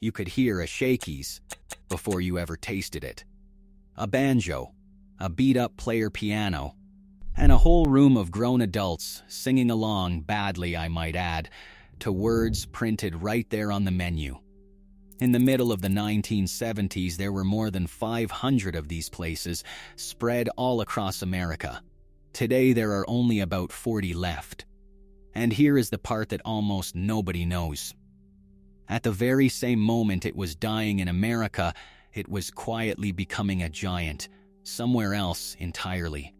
You could hear a Shakey's before you ever tasted it. A banjo, a beat-up player piano, and a whole room of grown adults singing along, badly I might add, to words printed right there on the menu. In the middle of the 1970s, there were more than 500 of these places spread all across America. Today, there are only about 40 left. And here is the part that almost nobody knows. At the very same moment it was dying in America, it was quietly becoming a giant, somewhere else entirely.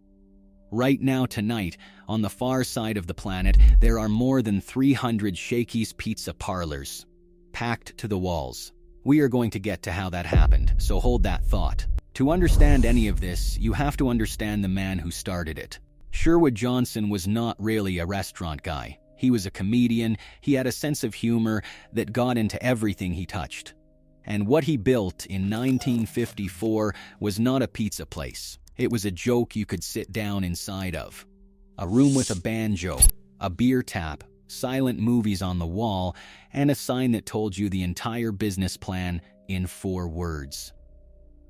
Right now, tonight, on the far side of the planet, there are more than 300 Shakey's Pizza Parlors, packed to the walls. We are going to get to how that happened, so hold that thought. To understand any of this, you have to understand the man who started it. Sherwood Johnson was not really a restaurant guy. He was a comedian. He had a sense of humor that got into everything he touched. And what he built in 1954 was not a pizza place. It was a joke you could sit down inside of. A room with a banjo, a beer tap, silent movies on the wall, and a sign that told you the entire business plan in 4 words.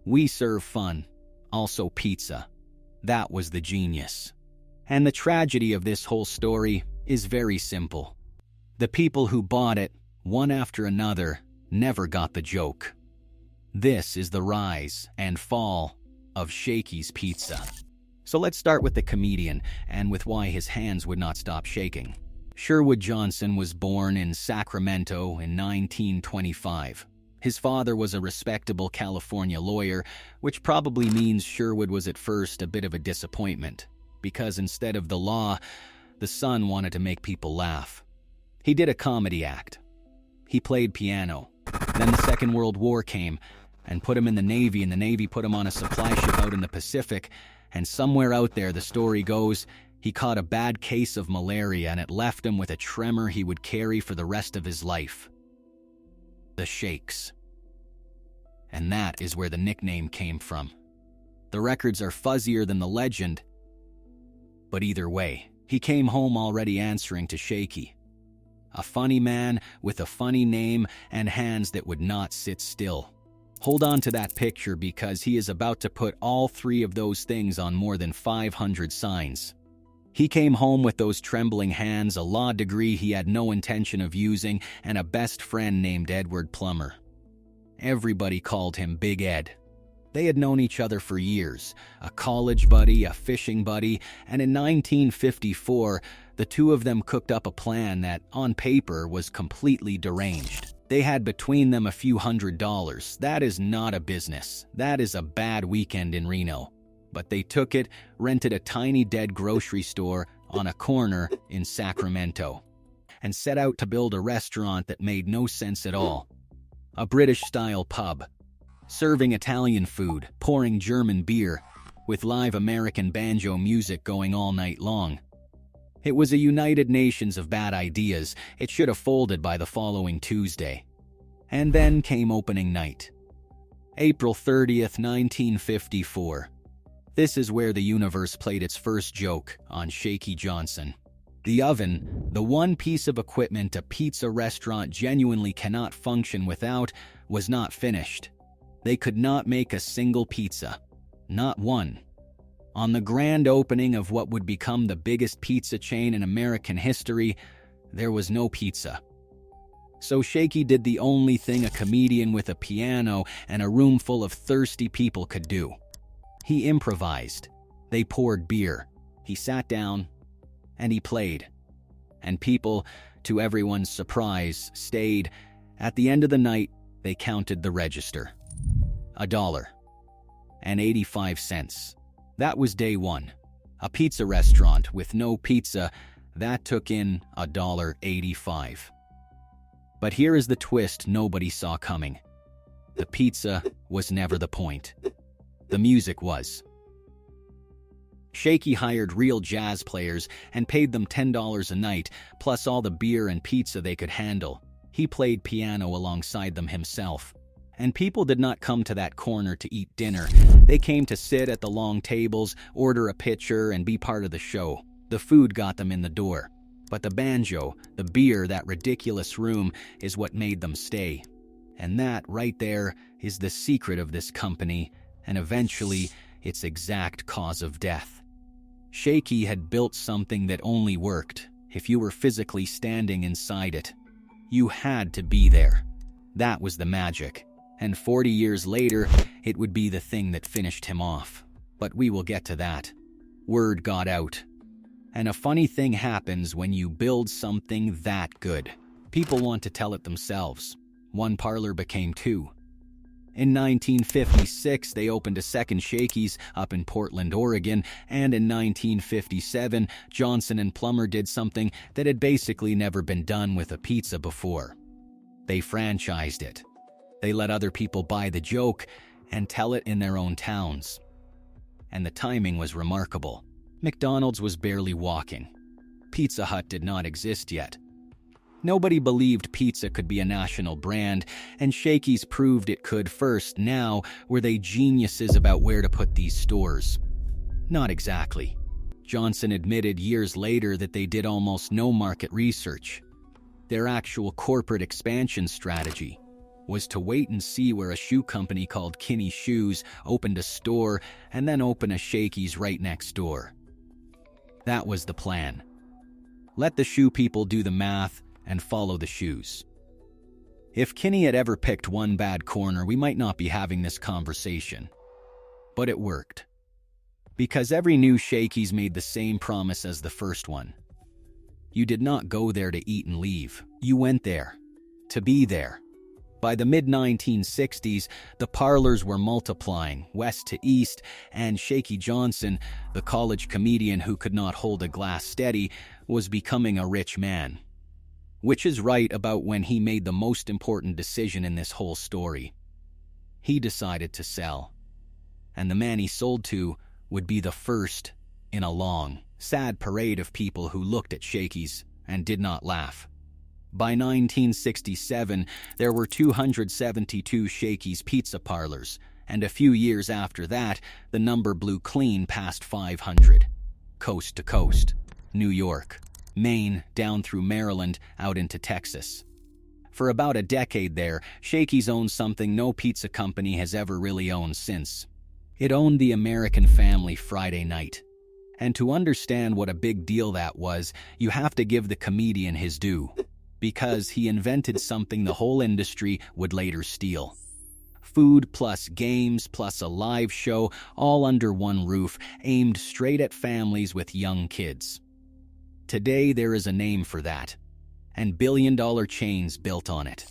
We serve fun, also pizza. That was the genius. And the tragedy of this whole story is very simple. The people who bought it, one after another, never got the joke. This is the rise and fall of Shakey's Pizza. So let's start with the comedian and with why his hands would not stop shaking. Sherwood Johnson was born in Sacramento in 1925. His father was a respectable California lawyer, which probably means Sherwood was at first a bit of a disappointment, because instead of the law, the son wanted to make people laugh. He did a comedy act. He played piano. Then the Second World War came and put him in the Navy, and the Navy put him on a supply ship out in the Pacific, and somewhere out there, the story goes, he caught a bad case of malaria and it left him with a tremor he would carry for the rest of his life. The Shakes. And that is where the nickname came from. The records are fuzzier than the legend, but either way, he came home already answering to Shakey. A funny man with a funny name and hands that would not sit still. Hold on to that picture because he is about to put all 3 of those things on more than 500 signs. He came home with those trembling hands, a law degree he had no intention of using, and a best friend named Edward Plummer. Everybody called him Big Ed. They had known each other for years, a college buddy, a fishing buddy, and in 1954, the two of them cooked up a plan that, on paper, was completely deranged. They had between them a few $100s. That is not a business. That is a bad weekend in Reno. But they took it, rented a tiny dead grocery store on a corner in Sacramento, and set out to build a restaurant that made no sense at all. A British-style pub, serving Italian food, pouring German beer, with live American banjo music going all night long. It was a United Nations of bad ideas. It should have folded by the following Tuesday. And then came opening night. April 30th, 1954. This is where the universe played its first joke on Shakey Johnson. The oven, the one piece of equipment a pizza restaurant genuinely cannot function without, was not finished. They could not make a single pizza. Not one. On the grand opening of what would become the biggest pizza chain in American history, there was no pizza. So Shakey did the only thing a comedian with a piano and a room full of thirsty people could do. He improvised. They poured beer. He sat down, and he played. And people, to everyone's surprise, stayed. At the end of the night, they counted the register. $1.85. That was day one. A pizza restaurant with no pizza, that took in $1.85. But here is the twist nobody saw coming. The pizza was never the point. The music was. Shakey hired real jazz players and paid them $10 a night, plus all the beer and pizza they could handle. He played piano alongside them himself. And people did not come to that corner to eat dinner. They came to sit at the long tables, order a pitcher, and be part of the show. The food got them in the door. But the banjo, the beer, that ridiculous room, is what made them stay. And that, right there, is the secret of this company, and eventually, its exact cause of death. Shakey had built something that only worked if you were physically standing inside it. You had to be there. That was the magic. And 40 years later, it would be the thing that finished him off. But we will get to that. Word got out. And a funny thing happens when you build something that good. People want to tell it themselves. One parlor became two. In 1956, they opened a second Shakey's up in Portland, Oregon, and in 1957, Johnson and Plummer did something that had basically never been done with a pizza before. They franchised it. They let other people buy the joke and tell it in their own towns. And the timing was remarkable. McDonald's was barely walking. Pizza Hut did not exist yet. Nobody believed pizza could be a national brand, and Shakey's proved it could first. Now, were they geniuses about where to put these stores? Not exactly. Johnson admitted years later that they did almost no market research. Their actual corporate expansion strategy was to wait and see where a shoe company called Kinney Shoes opened a store and then open a Shakey's right next door. That was the plan. Let the shoe people do the math and follow the shoes. If Kinney had ever picked one bad corner, we might not be having this conversation. But it worked. Because every new Shakey's made the same promise as the first one. You did not go there to eat and leave. You went there to be there. By the mid-1960s, the parlors were multiplying, west to east, and Shakey Johnson, the college comedian who could not hold a glass steady, was becoming a rich man. Which is right about when he made the most important decision in this whole story. He decided to sell. And the man he sold to would be the first in a long, sad parade of people who looked at Shakey's and did not laugh. By 1967, there were 272 Shakey's pizza parlors, and a few years after that, the number blew clean past 500. Coast to coast. New York, Maine, down through Maryland, out into Texas. For about a decade there, Shakey's owned something no pizza company has ever really owned since. It owned the American family Friday night. And to understand what a big deal that was, you have to give the comedian his due. Because he invented something the whole industry would later steal. Food plus games plus a live show, all under one roof, aimed straight at families with young kids. Today there is a name for that, and billion-dollar chains built on it.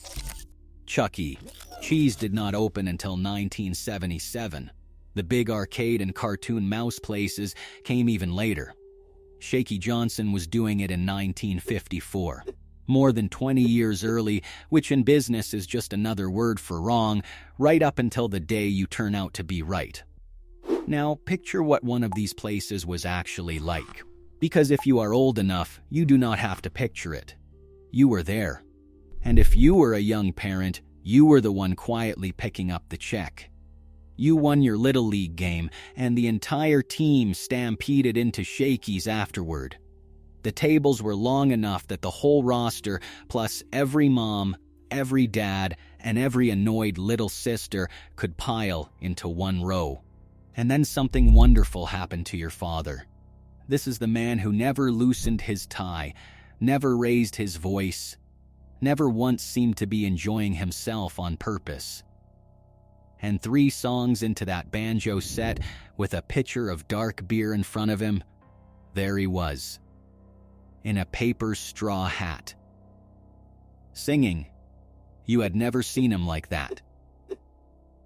Chuck E. Cheese did not open until 1977. The big arcade and cartoon mouse places came even later. Shakey Johnson was doing it in 1954. More than 20 years early, which in business is just another word for wrong, right up until the day you turn out to be right. Now, picture what one of these places was actually like. Because if you are old enough, you do not have to picture it. You were there. And if you were a young parent, you were the one quietly picking up the check. You won your Little League game, and the entire team stampeded into Shakey's afterward. The tables were long enough that the whole roster, plus every mom, every dad, and every annoyed little sister could pile into one row. And then something wonderful happened to your father. This is the man who never loosened his tie, never raised his voice, never once seemed to be enjoying himself on purpose. And 3 songs into that banjo set, with a pitcher of dark beer in front of him, there he was, in a paper straw hat. Singing. You had never seen him like that.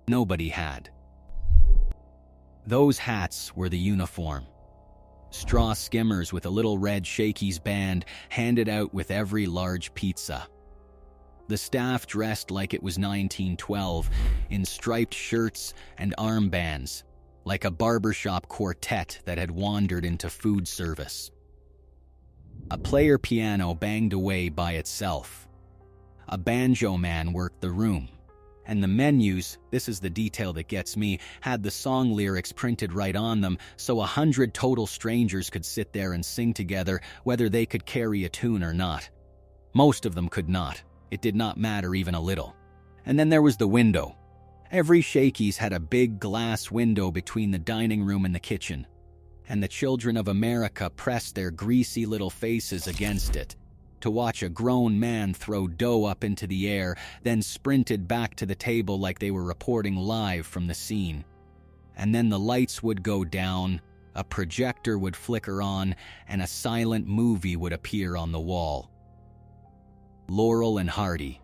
Nobody had. Those hats were the uniform. Straw skimmers with a little red Shakey's band handed out with every large pizza. The staff dressed like it was 1912, in striped shirts and armbands, like a barbershop quartet that had wandered into food service. A player piano banged away by itself. A banjo man worked the room. And the menus, this is the detail that gets me, had the song lyrics printed right on them, so 100 total strangers could sit there and sing together, whether they could carry a tune or not. Most of them could not. It did not matter even a little. And then there was the window. Every Shakey's had a big glass window between the dining room and the kitchen, and the children of America pressed their greasy little faces against it to watch a grown man throw dough up into the air, then sprinted back to the table like they were reporting live from the scene. And then the lights would go down, a projector would flicker on, and a silent movie would appear on the wall. Laurel and Hardy,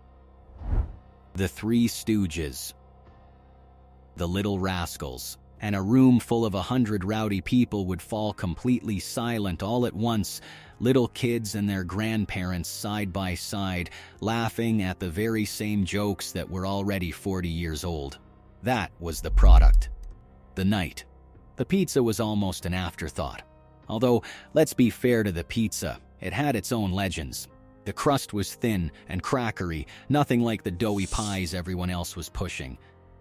The Three Stooges, The Little Rascals, and a room full of 100 rowdy people would fall completely silent all at once, little kids and their grandparents side by side, laughing at the very same jokes that were already 40 years old. That was the product. The night. The pizza was almost an afterthought. Although, let's be fair to the pizza, it had its own legends. The crust was thin and crackery, nothing like the doughy pies everyone else was pushing.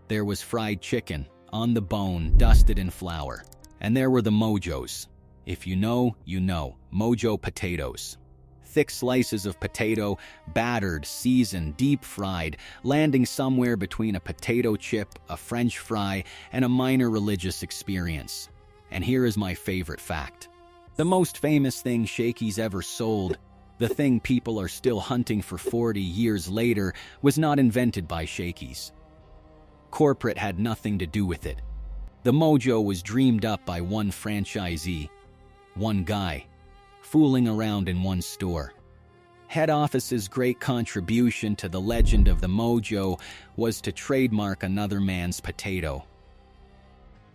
There was fried chicken, on the bone, dusted in flour. And there were the mojos. If you know, you know. Mojo potatoes. Thick slices of potato, battered, seasoned, deep-fried, landing somewhere between a potato chip, a French fry, and a minor religious experience. And here is my favorite fact. The most famous thing Shakey's ever sold, the thing people are still hunting for 40 years later, was not invented by Shakey's. Corporate had nothing to do with it. The mojo was dreamed up by one franchisee, one guy, fooling around in one store. Head office's great contribution to the legend of the mojo was to trademark another man's potato.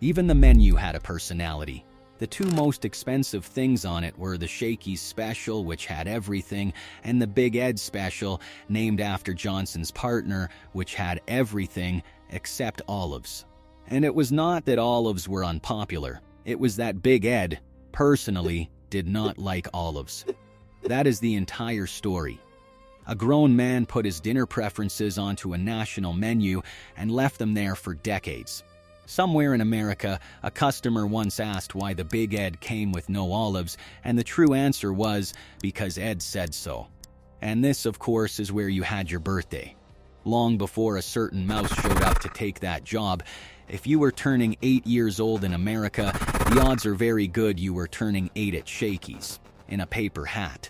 Even the menu had a personality. The two most expensive things on it were the Shakey's Special, which had everything, and the Big Ed Special, named after Johnson's partner, which had everything except olives. And it was not that olives were unpopular. It was that Big Ed, personally, did not like olives. That is the entire story. A grown man put his dinner preferences onto a national menu and left them there for decades. Somewhere in America, a customer once asked why the Big Ed came with no olives, and the true answer was, because Ed said so. And this, of course, is where you had your birthday. Long before a certain mouse showed up to take that job, if you were turning 8 years old in America, the odds are very good you were turning 8 at Shakey's, in a paper hat,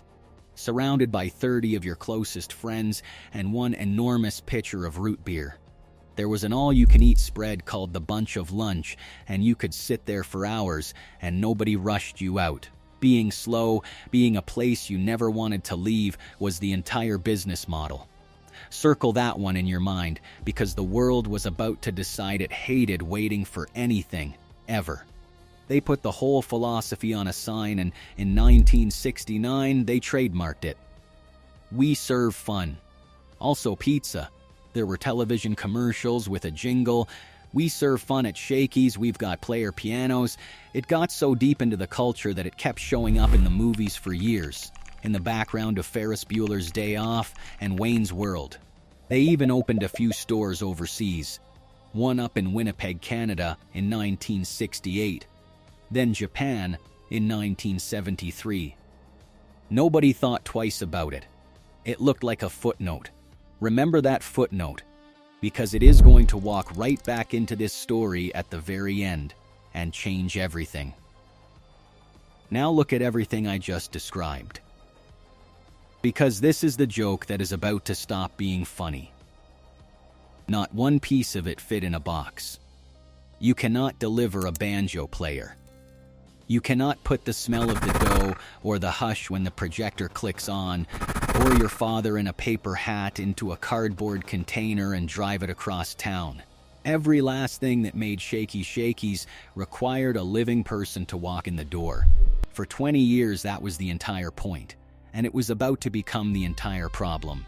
surrounded by 30 of your closest friends and one enormous pitcher of root beer. There was an all-you-can-eat spread called the Bunch of Lunch, and you could sit there for hours, and nobody rushed you out. Being slow, being a place you never wanted to leave, was the entire business model. Circle that one in your mind, because the world was about to decide it hated waiting for anything, ever. They put the whole philosophy on a sign, and in 1969, they trademarked it. We serve fun. Also pizza. There were television commercials with a jingle. We serve fun at Shakey's, we've got player pianos. It got so deep into the culture that it kept showing up in the movies for years, in the background of Ferris Bueller's Day Off and Wayne's World. They even opened a few stores overseas, one up in Winnipeg, Canada in 1968, then Japan in 1973. Nobody thought twice about it. It looked like a footnote. Remember that footnote, because it is going to walk right back into this story at the very end and change everything. Now look at everything I just described. Because this is the joke that is about to stop being funny. Not one piece of it fit in a box. You cannot deliver a banjo player. You cannot put the smell of the dough or the hush when the projector clicks on, or your father in a paper hat into a cardboard container and drive it across town. Every last thing that made Shakey's required a living person to walk in the door. For 20 years, that was the entire point, and it was about to become the entire problem.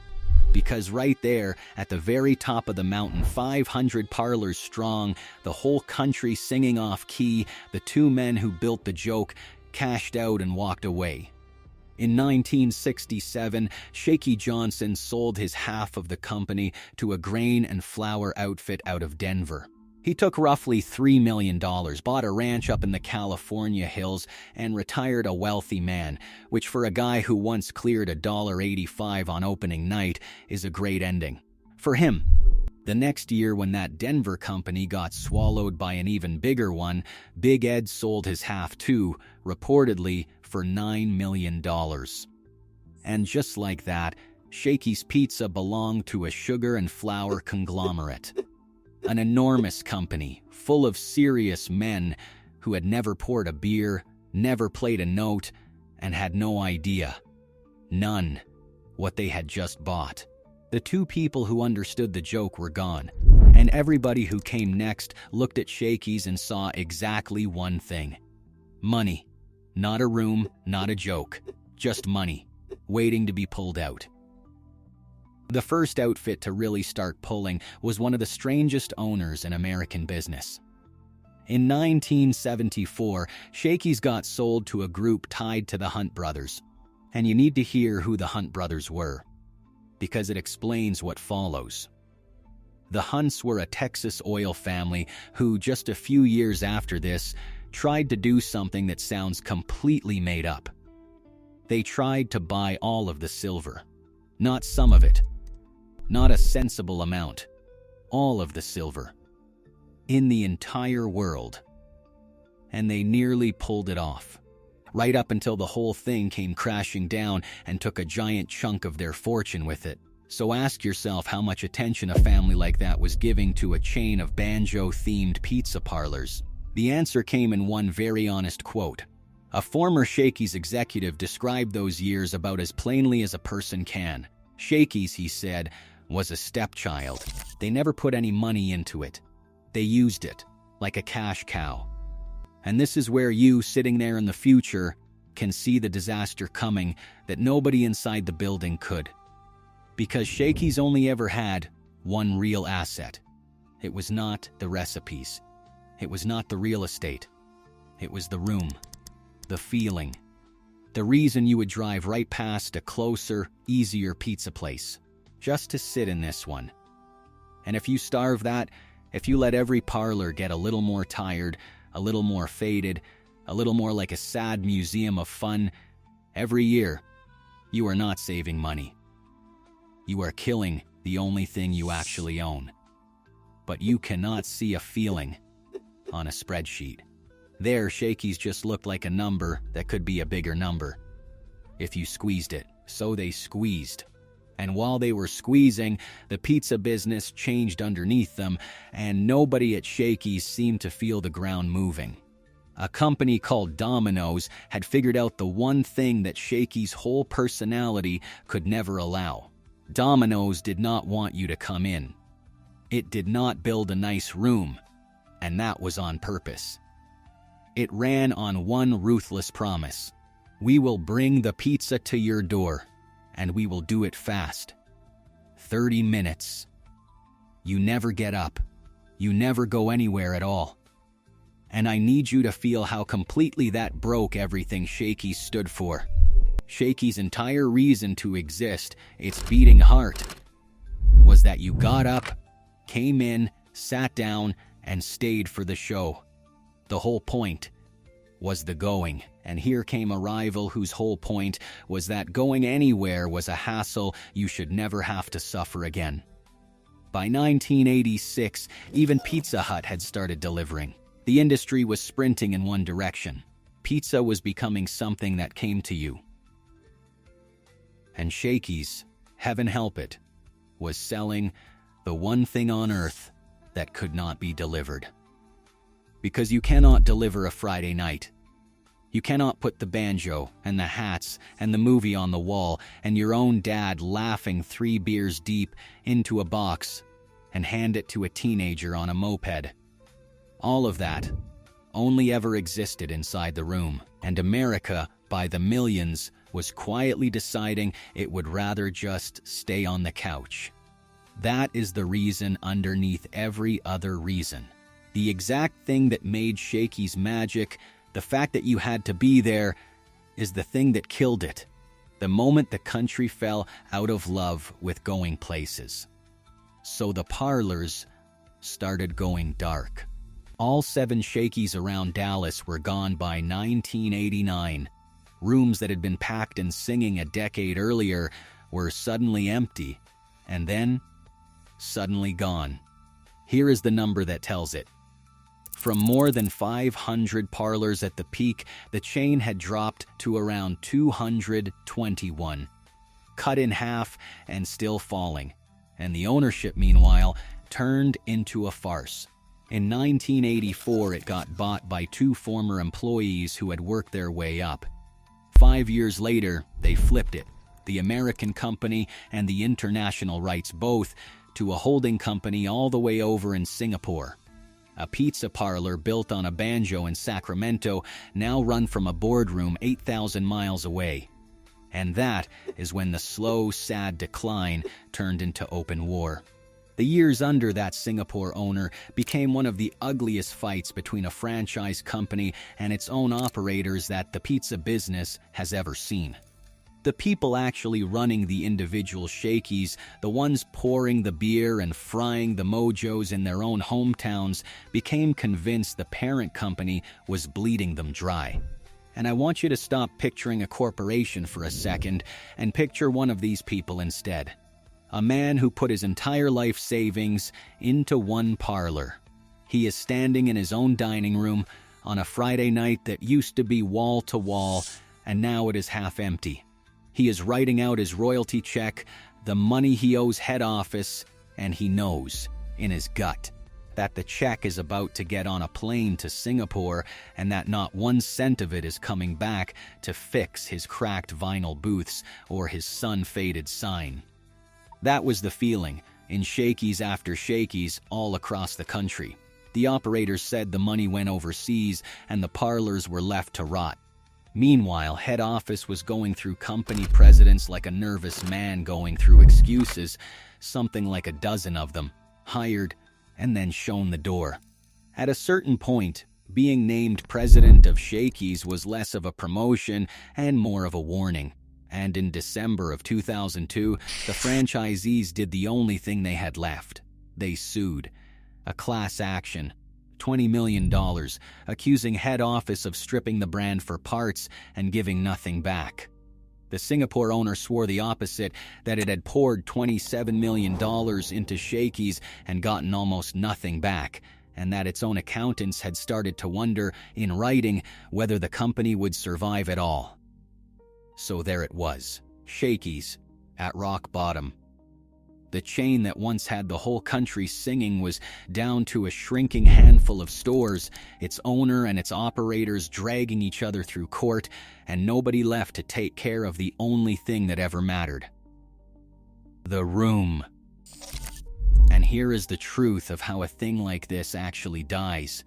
Because right there, at the very top of the mountain, 500 Parlors strong, the whole country singing off key, the two men who built the joke cashed out and walked away. In 1967, Shakey Johnson sold his half of the company to a grain and flour outfit out of Denver. He took roughly $3 million, bought a ranch up in the California hills, and retired a wealthy man, which for a guy who once cleared $1.85 on opening night is a great ending. For him, The next year, when that Denver company got swallowed by an even bigger one, Big Ed sold his half too, reportedly for $9 million. And just like that, Shakey's Pizza belonged to a sugar and flour conglomerate. An enormous company, full of serious men who had never poured a beer, never played a note, and had no idea, none, what they had just bought. The two people who understood the joke were gone, and everybody who came next looked at Shakey's and saw exactly one thing. Money. Not a room, not a joke. Just money, waiting to be pulled out. The first outfit to really start pulling was one of the strangest owners in American business. In 1974, Shakey's got sold to a group tied to the Hunt brothers. And you need to hear who the Hunt brothers were, because it explains what follows. The Hunts were a Texas oil family who, just a few years after this, tried to do something that sounds completely made up. They tried to buy all of the silver. Not some of it. Not a sensible amount. All of the silver. In the entire world. And they nearly pulled it off. Right up until the whole thing came crashing down and took a giant chunk of their fortune with it. So ask yourself how much attention a family like that was giving to a chain of Banjo-themed pizza parlors. The answer came in one very honest quote. A former Shakey's executive described those years about as plainly as a person can. Shakey's, he said, was a stepchild. They never put any money into it. They used it, like a cash cow. And this is where you, sitting there in the future, can see the disaster coming that nobody inside the building could. Because Shakey's only ever had one real asset. It was not the recipes. It was not the real estate. It was the room. The feeling. The reason you would drive right past a closer, easier pizza place. Just to sit in this one. And if you starve that, if you let every parlor get a little more tired, a little more faded, a little more like a sad museum of fun, every year, you are not saving money. You are killing the only thing you actually own. But you cannot see a feeling on a spreadsheet. There, Shakey's just looked like a number that could be a bigger number. If you squeezed it, so they squeezed. And while they were squeezing, the pizza business changed underneath them, and nobody at Shakey's seemed to feel the ground moving. A company called Domino's had figured out the one thing that Shakey's whole personality could never allow. Domino's did not want you to come in. It did not build a nice room, and that was on purpose. It ran on one ruthless promise. We will bring the pizza to your door. And we will do it fast. 30 minutes. You never get up. You never go anywhere at all. And I need you to feel how completely that broke everything Shakey's stood for. Shakey's entire reason to exist, its beating heart, was that you got up, came in, sat down, and stayed for the show. The whole point was the going. And here came a rival whose whole point was that going anywhere was a hassle you should never have to suffer again. By 1986, even Pizza Hut had started delivering. The industry was sprinting in one direction. Pizza was becoming something that came to you. And Shakey's, heaven help it, was selling the one thing on earth that could not be delivered. Because you cannot deliver a Friday night. You cannot put the banjo and the hats and the movie on the wall and your own dad laughing 3 beers deep into a box and hand it to a teenager on a moped. All of that only ever existed inside the room, and America, by the millions, was quietly deciding it would rather just stay on the couch. That is the reason underneath every other reason. The exact thing that made Shakey's magic. The fact that you had to be there is the thing that killed it. The moment the country fell out of love with going places. So the parlors started going dark. All 7 Shakey's around Dallas were gone by 1989. Rooms that had been packed and singing a decade earlier were suddenly empty. And then suddenly gone. Here is the number that tells it. From more than 500 parlors at the peak, the chain had dropped to around 221, cut in half and still falling. And the ownership, meanwhile, turned into a farce. In 1984, it got bought by two former employees who had worked their way up. 5 years later, they flipped it, the American company and the international rights both, to a holding company all the way over in Singapore. A pizza parlor built on a Banjo in Sacramento, now run from a boardroom 8,000 miles away. And that is when the slow, sad decline turned into open war. The years under that Singapore owner became one of the ugliest fights between a franchise company and its own operators that the pizza business has ever seen. The people actually running the individual Shakeys, the ones pouring the beer and frying the mojos in their own hometowns, became convinced the parent company was bleeding them dry. And I want you to stop picturing a corporation for a second and picture one of these people instead. A man who put his entire life savings into one parlor. He is standing in his own dining room on a Friday night that used to be wall to wall, and now it is half empty. He is writing out his royalty check, the money he owes head office, and he knows, in his gut, that the check is about to get on a plane to Singapore and that not 1 cent of it is coming back to fix his cracked vinyl booths or his sun-faded sign. That was the feeling in Shakeys after Shakeys all across the country. The operators said the money went overseas and the parlors were left to rot. Meanwhile, head office was going through company presidents like a nervous man going through excuses, something like a dozen of them, hired and then shown the door. At a certain point, being named president of Shakey's was less of a promotion and more of a warning. And in December of 2002, the franchisees did the only thing they had left. They sued. A class action. $20 million, accusing head office of stripping the brand for parts and giving nothing back. The Singapore owner swore the opposite, that it had poured $27 million into Shakey's and gotten almost nothing back, and that its own accountants had started to wonder, in writing, whether the company would survive at all. So there it was, Shakey's, at rock bottom. The chain that once had the whole country singing was down to a shrinking handful of stores, its owner and its operators dragging each other through court, and nobody left to take care of the only thing that ever mattered. The room. And here is the truth of how a thing like this actually dies.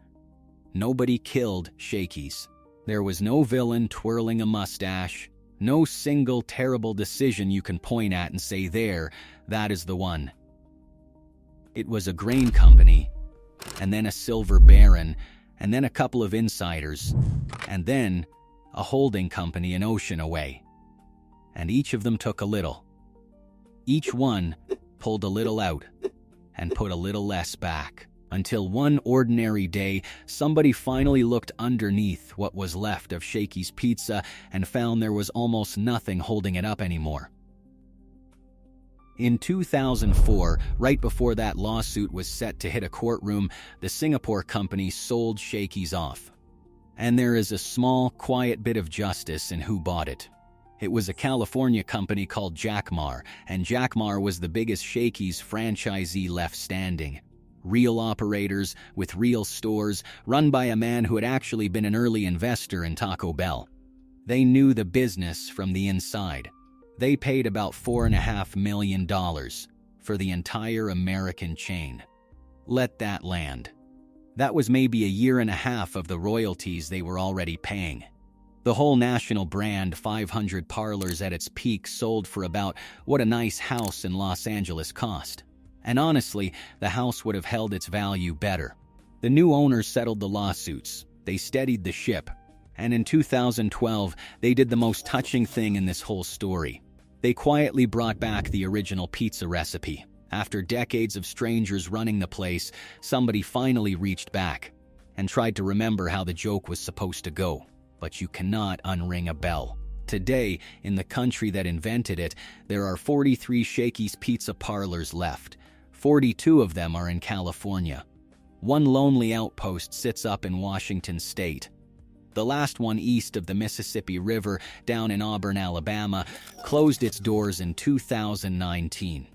Nobody killed Shakey's. There was no villain twirling a mustache, no single terrible decision you can point at and say, there, that is the one. It was a grain company, and then a silver baron, and then a couple of insiders, and then a holding company an ocean away. And each of them took a little. Each one pulled a little out and put a little less back. Until one ordinary day, somebody finally looked underneath what was left of Shakey's Pizza and found there was almost nothing holding it up anymore. In 2004, right before that lawsuit was set to hit a courtroom, the Singapore company sold Shakey's off. And there is a small, quiet bit of justice in who bought it. It was a California company called Jackmar, and Jackmar was the biggest Shakey's franchisee left standing. Real operators with real stores, run by a man who had actually been an early investor in Taco Bell. They knew the business from the inside. They paid about $4.5 million for the entire American chain. Let that land. That was maybe a year and a half of the royalties they were already paying. The whole national brand, 500 parlors at its peak, sold for about what a nice house in Los Angeles cost. And honestly, the house would have held its value better. The new owners settled the lawsuits. They steadied the ship. And in 2012, they did the most touching thing in this whole story. They quietly brought back the original pizza recipe. After decades of strangers running the place, somebody finally reached back and tried to remember how the joke was supposed to go. But you cannot unring a bell. Today, in the country that invented it, there are 43 Shakey's Pizza parlors left. 42 of them are in California. One lonely outpost sits up in Washington state. The last one east of the Mississippi River, down in Auburn, Alabama, closed its doors in 2019.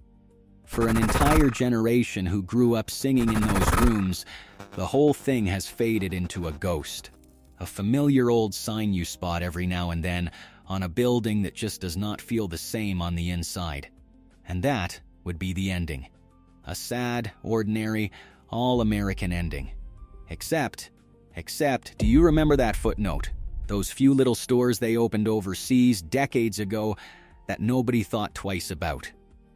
For an entire generation who grew up singing in those rooms, the whole thing has faded into a ghost. A familiar old sign you spot every now and then on a building that just does not feel the same on the inside. And that would be the ending. A sad, ordinary, all-American ending. Except, do you remember that footnote? Those few little stores they opened overseas decades ago that nobody thought twice about.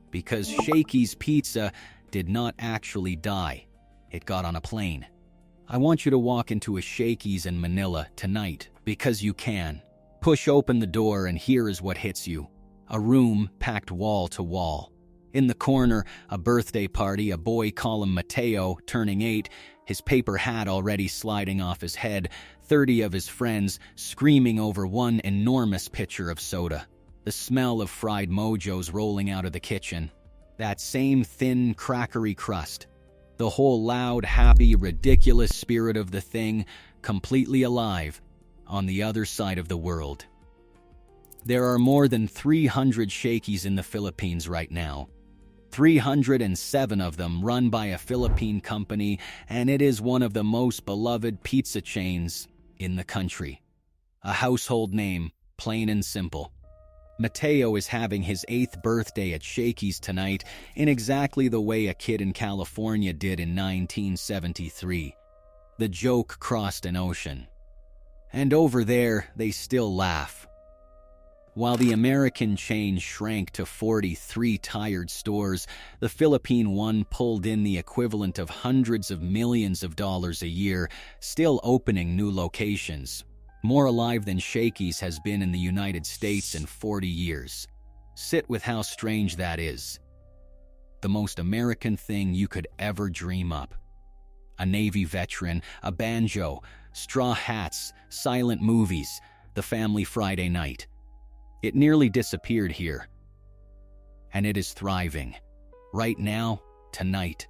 Because Shakey's Pizza did not actually die. It got on a plane. I want you to walk into a Shakey's in Manila tonight, because you can. Push open the door and here is what hits you. A room packed wall to wall. In the corner, a birthday party, a boy, call him Mateo, turning 8, his paper hat already sliding off his head, 30 of his friends screaming over one enormous pitcher of soda. The smell of fried mojos rolling out of the kitchen. That same thin, crackery crust. The whole loud, happy, ridiculous spirit of the thing, completely alive, on the other side of the world. There are more than 300 Shakeys in the Philippines right now. 307 of them run by a Philippine company, and it is one of the most beloved pizza chains in the country. A household name, plain and simple. Mateo is having his 8th birthday at Shakey's tonight in exactly the way a kid in California did in 1973. The joke crossed an ocean. And over there, they still laugh. While the American chain shrank to 43 tired stores, the Philippine one pulled in the equivalent of hundreds of millions of dollars a year, still opening new locations. More alive than Shakey's has been in the United States in 40 years. Sit with how strange that is. The most American thing you could ever dream up. A Navy veteran, a banjo, straw hats, silent movies, the family Friday night. It nearly disappeared here. And it is thriving. Right now, tonight.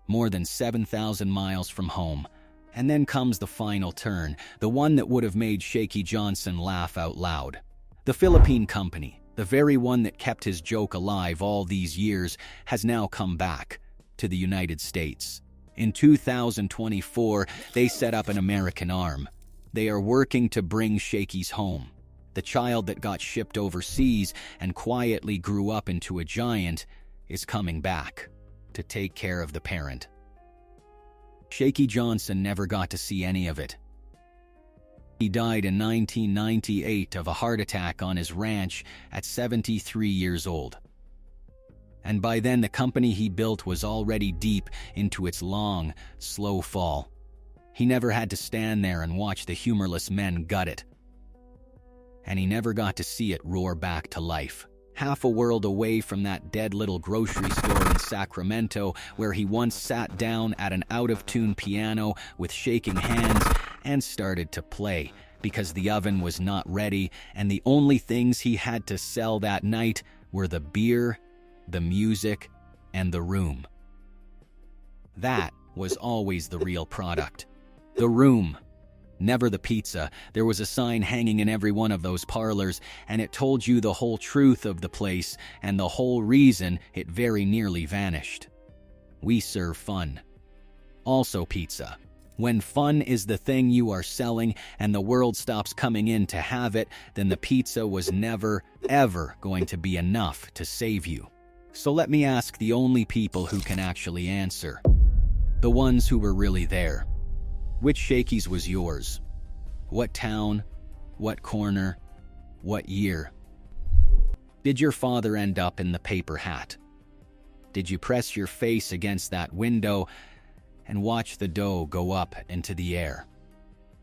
More than 7,000 miles from home. And then comes the final turn, the one that would have made Shakey Johnson laugh out loud. The Philippine company, the very one that kept his joke alive all these years, has now come back to the United States. In 2024, they set up an American arm. They are working to bring Shakey's home. The child that got shipped overseas and quietly grew up into a giant is coming back to take care of the parent. Shakey Johnson never got to see any of it. He died in 1998 of a heart attack on his ranch at 73 years old. And by then the company he built was already deep into its long, slow fall. He never had to stand there and watch the humorless men gut it. And he never got to see it roar back to life. Half a world away from that dead little grocery store in Sacramento where he once sat down at an out-of-tune piano with shaking hands and started to play because the oven was not ready and the only things he had to sell that night were the beer, the music, and the room. That was always the real product. The room. Never the pizza. There was a sign hanging in every one of those parlors, and it told you the whole truth of the place and the whole reason it very nearly vanished. We serve fun. Also pizza. When fun is the thing you are selling and the world stops coming in to have it, then the pizza was never, ever going to be enough to save you. So let me ask the only people who can actually answer. The ones who were really there. Which Shakey's was yours? What town? What corner? What year? Did your father end up in the paper hat? Did you press your face against that window and watch the dough go up into the air?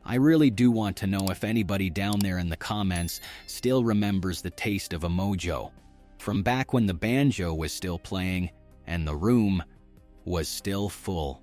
I really do want to know if anybody down there in the comments still remembers the taste of a mojo, from back when the banjo was still playing and the room was still full.